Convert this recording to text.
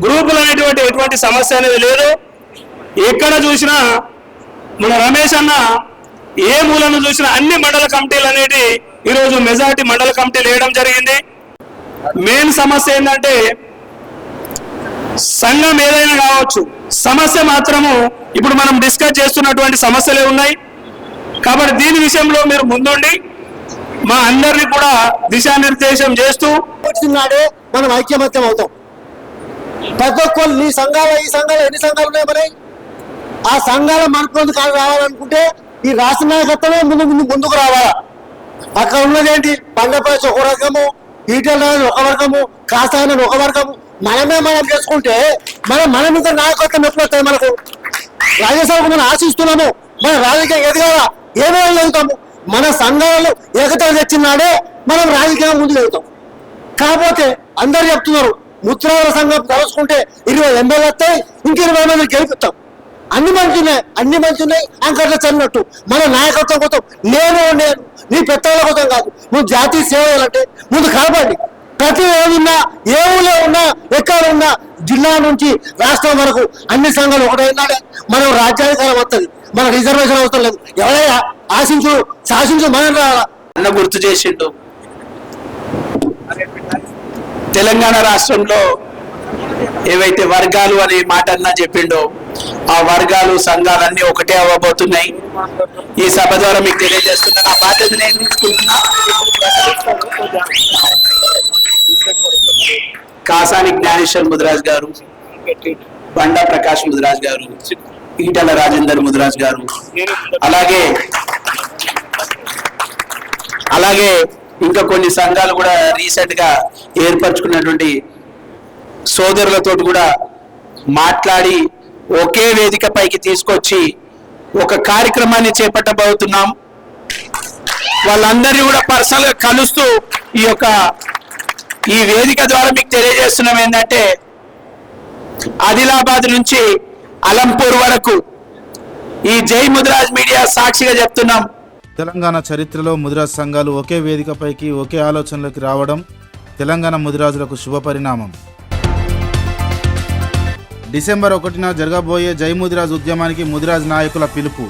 గ్రూపులు అనేటువంటి ఎటువంటి సమస్య అనేది లేదు. ఎక్కడ చూసినా మన రమేష్ అన్న ఏ మూలను చూసినా అన్ని మండల కమిటీలు అనేది ఈరోజు మెజారిటీ మండల కమిటీలు వేయడం జరిగింది. మెయిన్ సమస్య ఏంటంటే సంఘం ఏదైనా కావచ్చు, సమస్య మాత్రము ఇప్పుడు మనం డిస్కస్ చేస్తున్నటువంటి సమస్యలే ఉన్నాయి. కాబట్టి దీని విషయంలో మీరు ముందుండి మా అందరినీ కూడా దిశానిర్దేశం చేస్తూ వచ్చినాడే మనం ఐక్యమత్యం అవుతాం. ప్రతి ఒక్కరు నీ సంఘాలు ఈ సంఘాలు ఎన్ని సంఘాలు ఉన్నాయి మరి ఆ సంఘాల మనకు కాదు రావాలనుకుంటే ఈ రాష్ట్ర నాయకత్వమే ముందుకు రావాలా. అక్కడ ఉన్నది ఏంటి బండపేసి ఒక వర్గము, ఈటెల ఒక వర్గము, కాసాయన ఒక వర్గము. మనం చేసుకుంటే మన మీద నాయకత్వం ఎప్పుడు వస్తాయి మనకు? రాజ్యసభకు మనం ఆశిస్తున్నాము, మన రాజకీయం ఎదగాల ఏమేమి వెళ్తాము. మన సంఘాలను ఏకత తెచ్చినాడే మనం రాజకీయం ముందుకు వెళ్తాం. కాకపోతే అందరు చెప్తున్నారు ముత్రాల సంఘం కలుసుకుంటే 20 ఎమ్మెల్యే వస్తాయి, ఇంక 20 మంది గెలుపుతాం. అన్ని మంచి ఉన్నాయి అంకట్ల చదివినట్టు. మన నాయకత్వం కోసం నేను నీ పెద్దల కోసం కాదు, నువ్వు జాతీయ సేవ చేయాలంటే ముందు కాపాడి ప్రతి ఏదున్నా ఏ ఊళ్ళో ఉన్నా ఎక్కడ ఉన్నా జిల్లా నుంచి రాష్ట్రం వరకు అన్ని సంఘాలు ఒకటైనాడే మనం రాజ్యాధికారం వస్తుంది, మన రిజర్వేషన్ అవసరం లేదు. ఎవరైనా శాసించు మనం రావాలా అన్న గుర్తు చేసిండు. తెలంగాణ రాష్ట్రంలో ఏవైతే వర్గాలు అనే మాట అన్నా చెప్పిండో ఆ వర్గాలు సంఘాలన్నీ ఒకటే అవ్వబోతున్నాయి. ఈ సభ ద్వారా మీకు తెలియజేస్తున్నా నా బాధ్యత నేను తీసుకుంటున్నా. కాసాని జ్ఞానేశ్వర్ ముదిరాజ్ గారు, బండా ప్రకాష్ ముదిరాజ్ గారు, ఈటల రాజేందర్ ముదిరాజ్ గారు, అలాగే ఇంకా కొన్ని సంఘాలు కూడా రీసెంట్ గా ఏర్పరచుకున్నటువంటి సోదరులతో కూడా మాట్లాడి ఒకే వేదిక పైకి తీసుకొచ్చి ఒక కార్యక్రమాన్ని చేపట్టబోతున్నాం. వాళ్ళందరినీ కూడా పర్సనల్ గా కలుస్తూ ఈ వేదిక ద్వారా మీకు తెలియజేస్తున్నాం ఏంటంటే ఆదిలాబాద్ నుంచి అలంపూర్ వరకు ఈ జై ముదిరాజ్ మీడియా సాక్షిగా చెప్తున్నాం. తెలంగాణ చరిత్రలో ముదిరాజ్ సంఘాలు ఒకే వేదికపైకి ఒకే ఆలోచనలోకి రావడం తెలంగాణ ముదిరాజులకు శుభపరిణామం. డిసెంబర్ 1న జరగబోయే జై ముదిరాజ్ ఉద్యమానికి ముదిరాజ్ నాయకుల పిలుపు.